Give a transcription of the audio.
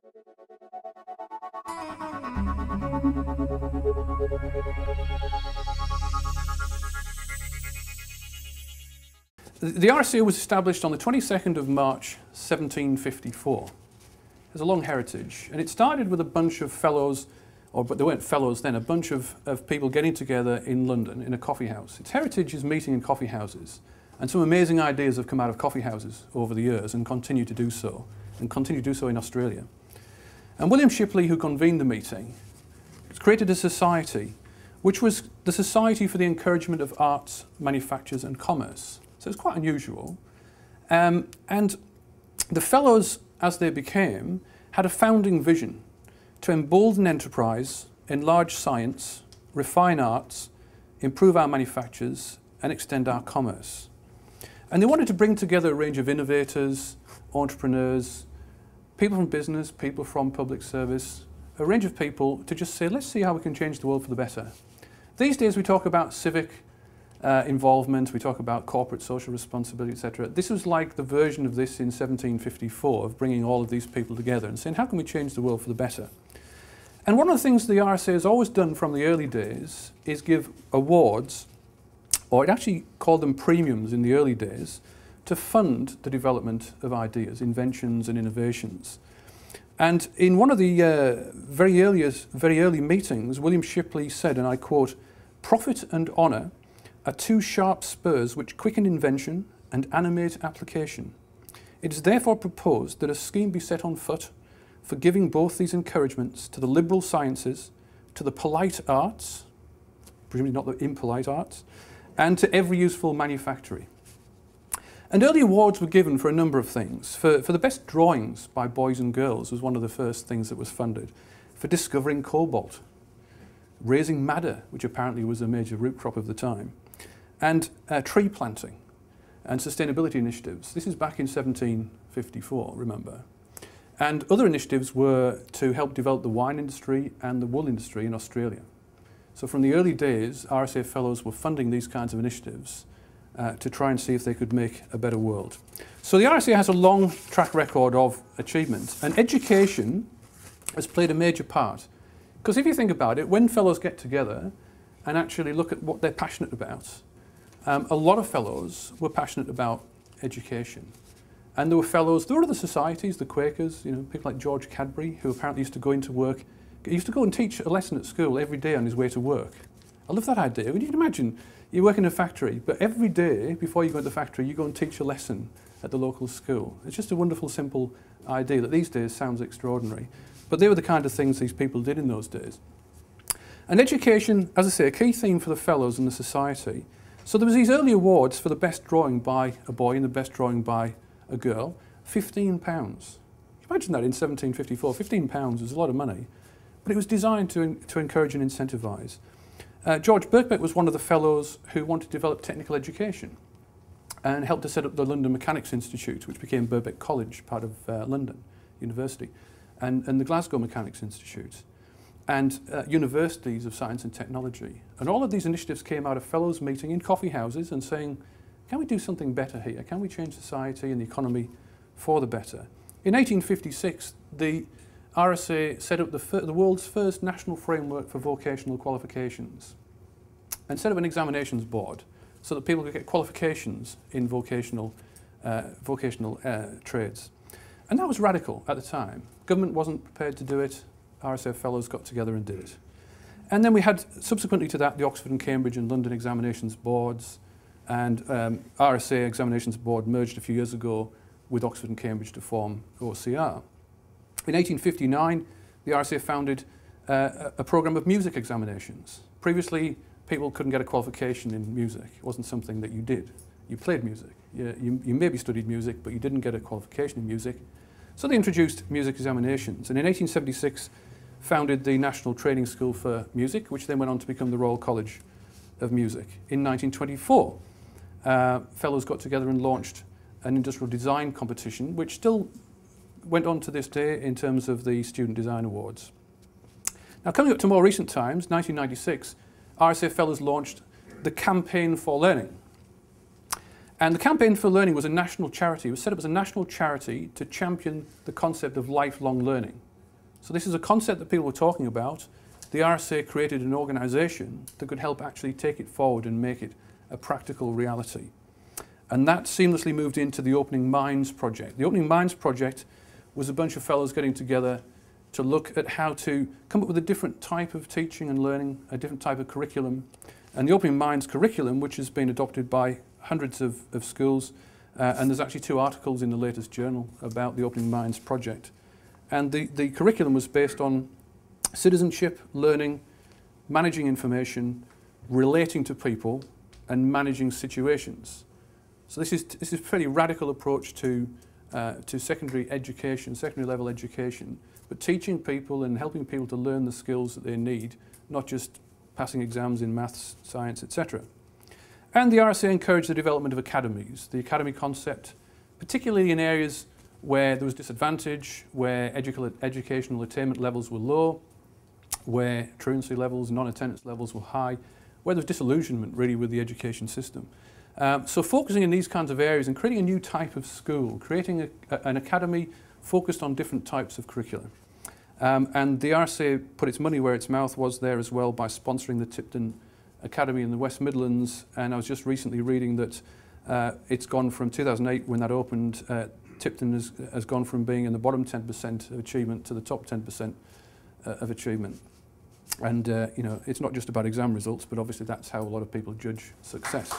The RSA was established on the 22nd of March 1754. It has a long heritage, and it started with a bunch of fellows, but they weren't fellows then, a bunch of people getting together in London in a coffee house. Its heritage is meeting in coffee houses, and some amazing ideas have come out of coffee houses over the years and continue to do so in Australia. And William Shipley, who convened the meeting, created a society which was the Society for the Encouragement of Arts, Manufactures and Commerce. So it's quite unusual. And the fellows, as they became, had a founding vision to embolden enterprise, enlarge science, refine arts, improve our manufactures, and extend our commerce. And they wanted to bring together a range of innovators, entrepreneurs, people from business, people from public service, a range of people to just say, let's see how we can change the world for the better. These days we talk about civic involvement, we talk about corporate social responsibility, etc. This was like the version of this in 1754, of bringing all of these people together and saying, how can we change the world for the better? And one of the things the RSA has always done from the early days is give awards, or it actually called them premiums in the early days, to fund the development of ideas, inventions and innovations. And in one of the very early meetings, William Shipley said, and I quote, "Profit and honour are two sharp spurs which quicken invention and animate application. It is therefore proposed that a scheme be set on foot for giving both these encouragements to the liberal sciences, to the polite arts," presumably not the impolite arts, "and to every useful manufactory." And early awards were given for a number of things. For the best drawings by boys and girls was one of the first things that was funded. For discovering cobalt, raising madder, which apparently was a major root crop of the time, and tree planting and sustainability initiatives. This is back in 1754, remember. And other initiatives were to help develop the wine industry and the wool industry in Australia. So from the early days, RSA fellows were funding these kinds of initiatives to try and see if they could make a better world. So the RSA has a long track record of achievement, and education has played a major part. Because if you think about it, when fellows get together and actually look at what they're passionate about, a lot of fellows were passionate about education. And there were fellows, there were other societies, the Quakers, you know, people like George Cadbury, who apparently used to go into work, he used to go and teach a lesson at school every day on his way to work. I love that idea. You can imagine, you work in a factory, but every day before you go to the factory, you go and teach a lesson at the local school. It's just a wonderful, simple idea that these days sounds extraordinary. But they were the kind of things these people did in those days. And education, as I say, a key theme for the fellows in the society. So there was these early awards for the best drawing by a boy and the best drawing by a girl, £15. Imagine that in 1754, £15 was a lot of money. But it was designed to encourage and incentivise. George Birkbeck was one of the fellows who wanted to develop technical education and helped to set up the London Mechanics Institute, which became Birkbeck College, part of London University, and the Glasgow Mechanics Institute, and universities of science and technology. And all of these initiatives came out of fellows meeting in coffee houses and saying, can we do something better here? Can we change society and the economy for the better? In 1856, the RSA set up the world's first national framework for vocational qualifications and set up an examinations board so that people could get qualifications in vocational trades. And that was radical at the time. Government wasn't prepared to do it. RSA fellows got together and did it. And then we had, subsequently to that, the Oxford and Cambridge and London examinations boards, and RSA examinations board merged a few years ago with Oxford and Cambridge to form OCR. In 1859, the RSA founded a program of music examinations. Previously, people couldn't get a qualification in music. It wasn't something that you did. You played music. You maybe studied music, but you didn't get a qualification in music. So they introduced music examinations, and in 1876 founded the National Training School for Music, which then went on to become the Royal College of Music. In 1924, fellows got together and launched an industrial design competition, which still went on to this day in terms of the Student Design Awards. Now, coming up to more recent times, 1996, RSA fellows launched the Campaign for Learning. And the Campaign for Learning was a national charity. It was set up as a national charity to champion the concept of lifelong learning. So this is a concept that people were talking about. The RSA created an organisation that could help actually take it forward and make it a practical reality. And that seamlessly moved into the Opening Minds project. The Opening Minds project was a bunch of fellows getting together to look at how to come up with a different type of teaching and learning, a different type of curriculum. And the Opening Minds curriculum, which has been adopted by hundreds of schools, and there's actually 2 articles in the latest journal about the Opening Minds project. And the curriculum was based on citizenship, learning, managing information, relating to people, and managing situations. So this is a pretty radical approach to secondary education, secondary level education, but teaching people and helping people to learn the skills that they need, not just passing exams in maths, science, etc. And the RSA encouraged the development of academies, the academy concept, particularly in areas where there was disadvantage, where educational attainment levels were low, where truancy levels, non-attendance levels were high, where there was disillusionment really with the education system. So focusing in these kinds of areas and creating a new type of school, creating an academy focused on different types of curricula. And the RSA put its money where its mouth was there as well by sponsoring the Tipton Academy in the West Midlands. And I was just recently reading that it's gone from 2008 when that opened, Tipton has gone from being in the bottom 10% of achievement to the top 10% of achievement. And you know, it's not just about exam results, but obviously that's how a lot of people judge success.